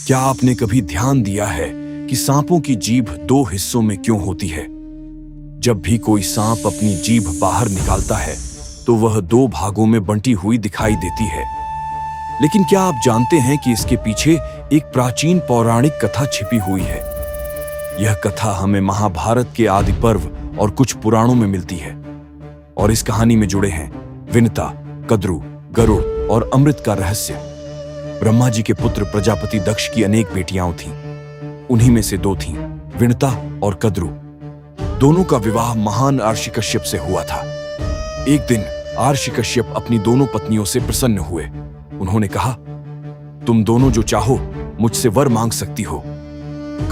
क्या आपने कभी ध्यान दिया है कि सांपों की जीभ दो हिस्सों में क्यों होती है? जब भी कोई सांप अपनी जीभ बाहर निकालता है तो वह दो भागों में बंटी हुई दिखाई देती है। लेकिन क्या आप जानते हैं कि इसके पीछे एक प्राचीन पौराणिक कथा छिपी हुई है? यह कथा हमें महाभारत के आदि पर्व और कुछ पुराणों में मिलती है और इस कहानी में जुड़े हैं विनता, कद्रु, गरुड़ और अमृत का रहस्य। ब्रह्मा जी के पुत्र प्रजापति दक्ष की अनेक बेटियां थीं। उन्हीं में से दो थीं, विनता और कद्रु। दोनों का विवाह महान आर्षि कश्यप से हुआ था। एक दिन आर्षि कश्यप अपनी दोनों पत्नियों से प्रसन्न हुए। उन्होंने कहा, तुम दोनों जो चाहो मुझसे वर मांग सकती हो।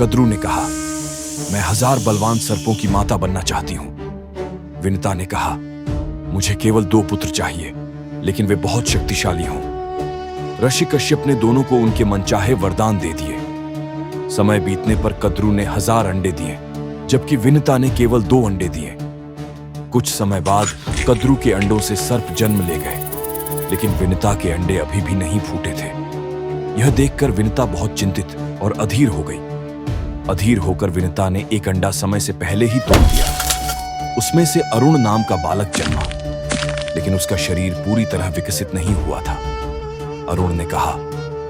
कद्रु ने कहा, मैं 1000 बलवान सर्पों की माता बनना चाहती हूं। विनता ने कहा, मुझे केवल 2 पुत्र चाहिए, लेकिन वे बहुत शक्तिशाली हों। ऋषि कश्यप ने दोनों को उनके मनचाहे वरदान दे दिए। समय बीतने पर कद्रु ने 1000 अंडे दिए, जबकि विनता ने केवल 2 अंडे दिए। कुछ समय बाद कद्रु के अंडों से सर्प जन्म ले गए, लेकिन विनता के अंडे अभी भी नहीं फूटे थे। यह देखकर विनता बहुत चिंतित और अधीर हो गई। अधीर होकर विनता ने एक अंडा समय से पहले ही तोड़ दिया। उसमें से अरुण नाम का बालक जन्मा, लेकिन उसका शरीर पूरी तरह विकसित नहीं हुआ था। अरुण ने कहा,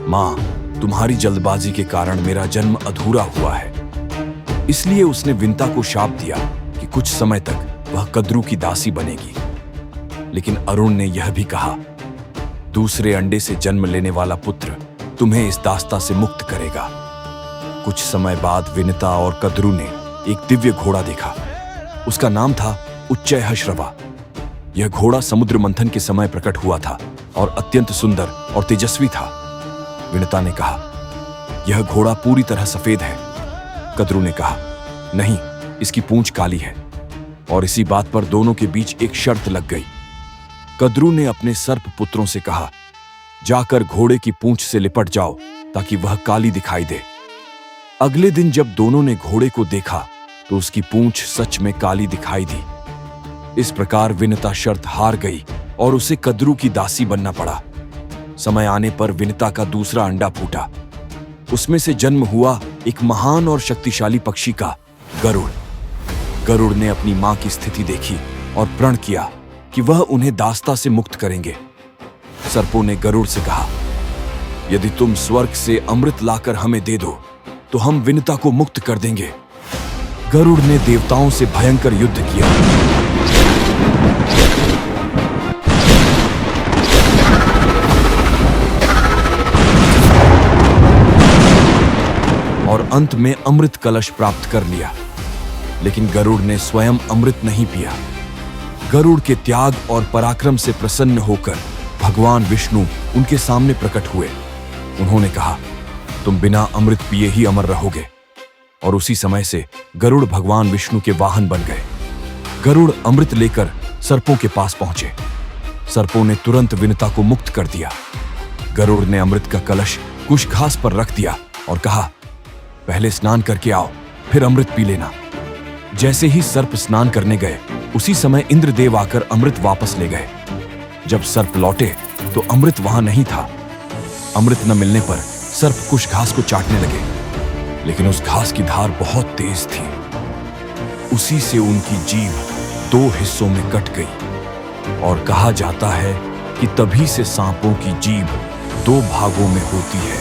मां, तुम्हारी जल्दबाजी के कारण मेरा जन्म अधूरा हुआ है। इसलिए उसने विनता को शाप दिया कि कुछ समय तक वह कद्रु की दासी बनेगी। लेकिन अरुण ने यह भी कहा, दूसरे अंडे से जन्म लेने वाला पुत्र तुम्हें इस दास्ता से मुक्त करेगा। कुछ समय बाद विनता और कद्रु ने एक दिव्य घोड़ा देखा। उसका नाम था उच्चैःश्रवा। यह घोड़ा समुद्र मंथन के समय प्रकट हुआ था और अत्यंत सुंदर और तेजस्वी था। विनता ने कहा, यह घोड़ा पूरी तरह सफेद है। कद्रु ने कहा, नहीं, इसकी पूंछ काली है। और इसी बात पर दोनों के बीच एक शर्त लग गई। कद्रु ने अपने सर्प पुत्रों से कहा, जाकर घोड़े की पूंछ से लिपट जाओ ताकि वह काली दिखाई दे। अगले दिन जब दोनों ने घोड़े को देखा तो उसकी पूंछ सच में काली दिखाई दी। इस प्रकार विनता शर्त हार गई और उसे कद्रु की दासी बनना पड़ा। समय आने पर विनता का दूसरा अंडा फूटा। उसमें से जन्म हुआ एक महान और शक्तिशाली पक्षी का, गरुड़। गरुड़ ने अपनी मां की स्थिति देखी और प्रण किया कि वह उन्हें दास्ता से मुक्त करेंगे। सर्पों ने गरुड़ से कहा, यदि तुम स्वर्ग से अमृत लाकर हमें दे दो तो हम विनता को मुक्त कर देंगे। गरुड़ ने देवताओं से भयंकर युद्ध किया और अंत में अमृत कलश प्राप्त कर लिया। लेकिन गरुड़ ने स्वयं अमृत नहीं पिया। गरुड़ के त्याग और पराक्रम से प्रसन्न होकर भगवान विष्णु उनके सामने प्रकट हुए। उन्होंने कहा, तुम बिना अमृत पिए ही अमर रहोगे। और उसी समय से गरुड़ भगवान विष्णु के वाहन बन गए। गरुड़ अमृत लेकर सर्पों के पास पहुंचे। सर्पों ने तुरंत विनता को मुक्त कर दिया। गरुड़ ने अमृत का कलश कुश घास पर रख दिया और कहा, पहले स्नान करके आओ, फिर अमृत पी लेना। जैसे ही सर्प स्नान करने गए, उसी समय इंद्रदेव आकर अमृत वापस ले गए। जब सर्प लौटे तो अमृत वहां नहीं था। अमृत न मिलने पर सर्प कुश घास को चाटने लगे, लेकिन उस घास की धार बहुत तेज थी। उसी से उनकी जीभ 2 हिस्सों में कट गई और कहा जाता है कि तभी से सांपों की जीभ 2 भागों में होती है।